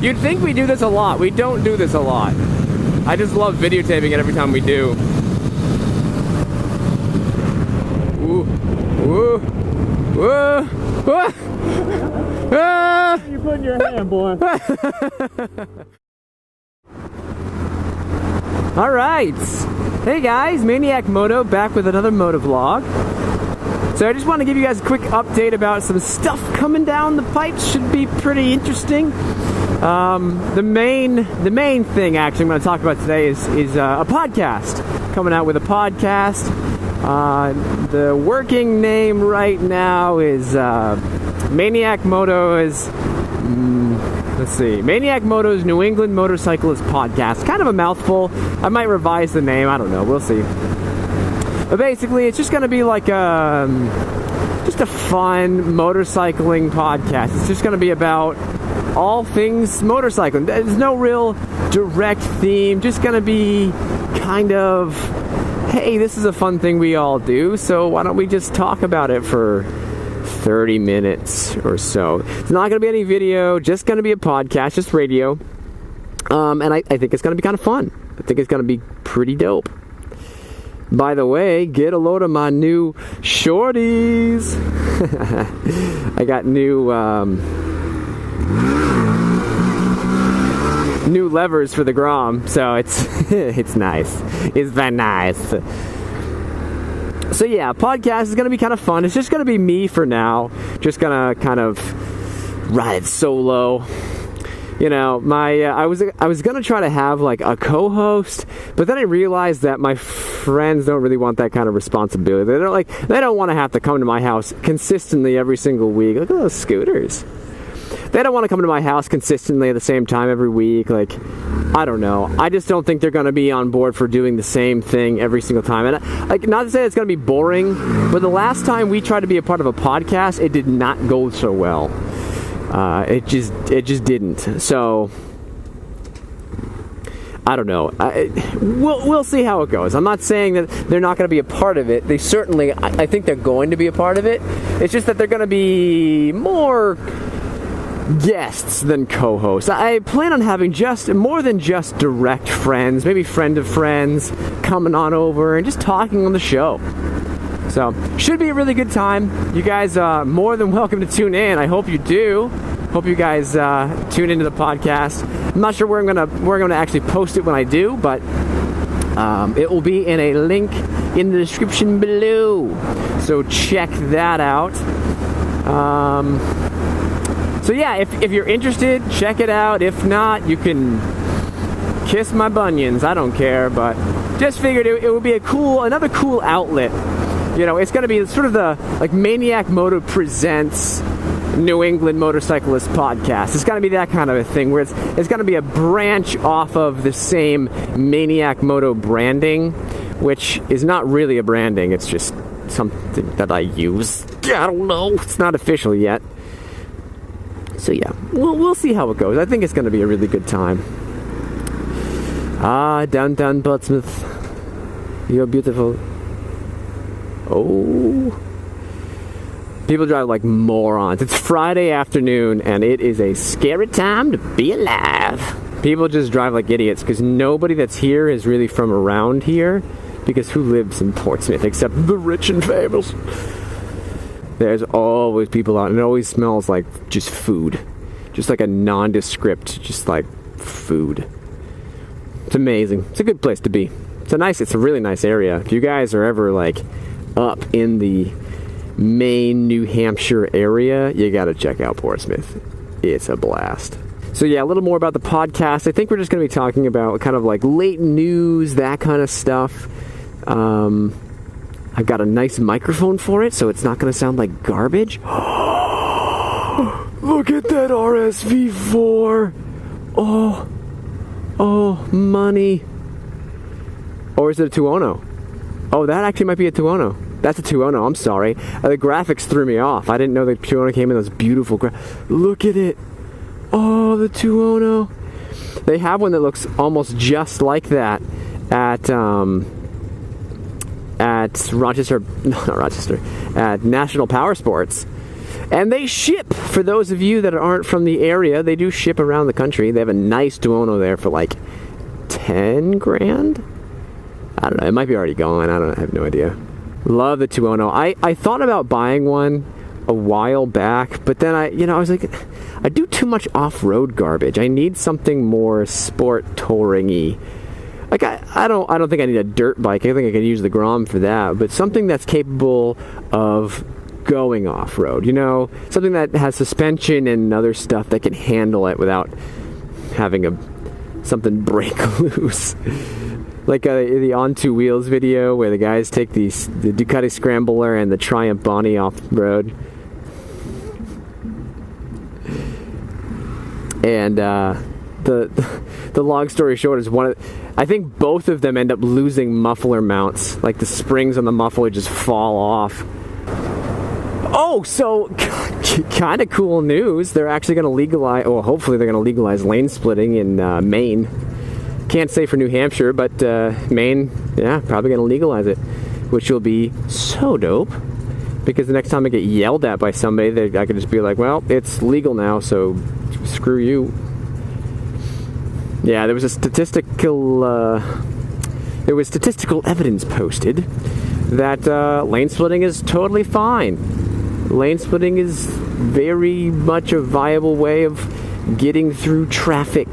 You'd think we do this a lot. We don't do this a lot. I just love videotaping it every time we do. Ooh. Ooh. Ooh. Ooh. Ah. You put in your hand, boy. All right. Hey guys, Maniac Moto back with another moto vlog. So I just want to give you guys a quick update about some stuff coming down the pipes. Should be pretty interesting. The main thing actually I'm going to talk about today is a podcast. Coming out with a podcast. The working name right now is Maniac Moto is let's see, Maniac Moto's New England Motorcyclist Podcast. Kind of a mouthful. I might revise the name. I don't know. We'll see. But basically, it's just going to be like just a fun motorcycling podcast. It's just going to be about all things motorcycling. There's no real direct theme. Just going to be kind of, hey, this is a fun thing we all do, so why don't we just talk about it for 30 minutes or so. It's not going to be any video, just going to be a podcast, just radio. And I think it's going to be kind of fun. I think it's going to be pretty dope. By the way, get a load of my new shorties. I got new levers for the Grom, so it's it's nice. It's very nice. So yeah, podcast is going to be kind of fun. It's just going to be me for now. Just going to kind of ride solo. You know, I was going to try to have like a co-host, but then I realized that my friends don't really want that kind of responsibility. They don't want to have to come to my house consistently every single week. Look at those scooters. They don't want to come to my house consistently at the same time every week. Like, I don't know. I just don't think they're going to be on board for doing the same thing every single time. And like, not to say it's going to be boring, but the last time we tried to be a part of a podcast, it did not go so well. It just didn't. So I don't know. We'll see how it goes. I'm not saying that they're not going to be a part of it. They certainly, I think they're going to be a part of it. It's just that they're going to be more guests than co-hosts. I plan on having more than just direct friends, maybe friend of friends coming on over and just talking on the show. So, should be a really good time. You guys are more than welcome to tune in. I hope you do. Hope you guys tune into the podcast. I'm not sure where I'm gonna actually post it when I do, but it will be in a link in the description below. So check that out. So yeah, if you're interested, check it out. If not, you can kiss my bunions. I don't care, but just figured it would be another cool outlet. You know, it's going to be sort of the like Maniac Moto presents New England Motorcyclist Podcast. It's going to be that kind of a thing where it's going to be a branch off of the same Maniac Moto branding, which is not really a branding. It's just something that I use. I don't know. It's not official yet. So yeah, we'll see how it goes. I think it's going to be a really good time. Downtown Portsmouth. You're beautiful. Oh. People drive like morons. It's Friday afternoon, and it is a scary time to be alive. People just drive like idiots, because nobody that's here is really from around here, because who lives in Portsmouth except the rich and famous? There's always people out, and it always smells like just food. Just like a nondescript, just like food. It's amazing. It's a good place to be. It's a really nice area. If you guys are ever like up in the Maine, New Hampshire area, you gotta check out Portsmouth. It's a blast. So yeah, a little more about the podcast. I think we're just gonna be talking about kind of like late news, that kind of stuff. I've got a nice microphone for it, so it's not going to sound like garbage. Look at that RSV4. Oh, money. Or is it a 2.0? Oh, that actually might be a 2.0. That's a 2.0, I'm sorry. The graphics threw me off. I didn't know the 2.0 came in those beautiful Look at it. Oh, the 2.0. They have one that looks almost just like that at National Power Sports. And they ship, for those of you that aren't from the area, they do ship around the country. They have a nice Duono there for like 10 grand? I don't know, it might be already gone, I have no idea. Love the Tuono. I thought about buying one a while back, but then I was like, I do too much off-road garbage. I need something more sport touring-y. Like I don't think I need a dirt bike. I think I could use the Grom for that, but something that's capable of going off-road, something that has suspension and other stuff that can handle it without having something break loose. Like the On Two Wheels video where the guys take the Ducati Scrambler and the Triumph Bonnie off-road. And the long story short is I think both of them end up losing muffler mounts. Like the springs on the muffler just fall off. Oh, so kind of cool news. They're actually going to legalize, or hopefully they're going to legalize lane splitting in Maine. Can't say for New Hampshire, but Maine, yeah, probably going to legalize it, which will be so dope. Because the next time I get yelled at by somebody, I could just be like, well, it's legal now, so screw you. Yeah, there was statistical evidence posted that lane splitting is totally fine. Lane splitting is very much a viable way of getting through traffic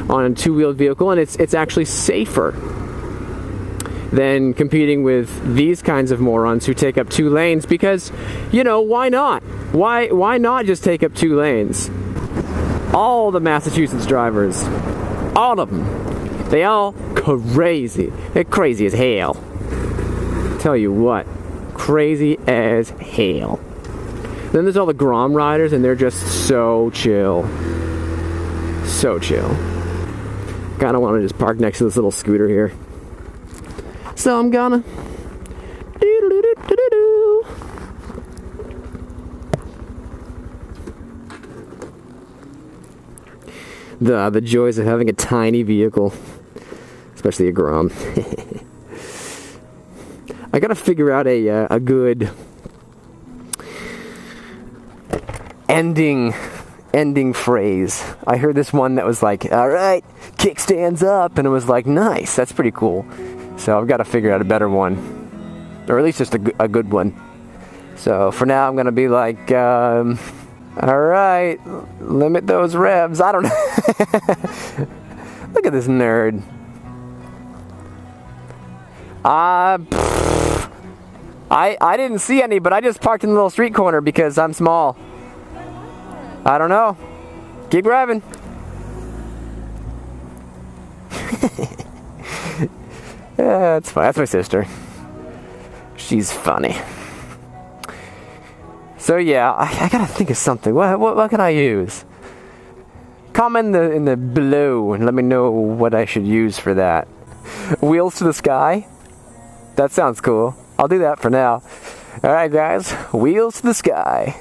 on a two-wheeled vehicle, and it's actually safer than competing with these kinds of morons who take up 2 lanes because, why not? Why not just take up 2 lanes? All the Massachusetts drivers, all of them, they all crazy. They're crazy as hell. Tell you what, crazy as hell. Then there's all the Grom riders, and they're just so chill. So chill. Kinda want to just park next to this little scooter here. So I'm gonna the joys of having a tiny vehicle, especially a Grom. I gotta figure out a good ending phrase. I heard this one that was like, all right, kickstands up, and it was like, nice, that's pretty cool. So I've got to figure out a better one, or at least just a good one. So for now, I'm gonna be like, all right, limit those revs. I don't know. Look at this nerd. I didn't see any, but I just parked in the little street corner because I'm small. I don't know. Keep driving. Yeah, that's fine. That's my sister. She's funny. So yeah, I gotta think of something. What can I use? Comment in the below and let me know what I should use for that. Wheels to the sky? That sounds cool. I'll do that for now. Alright guys, wheels to the sky.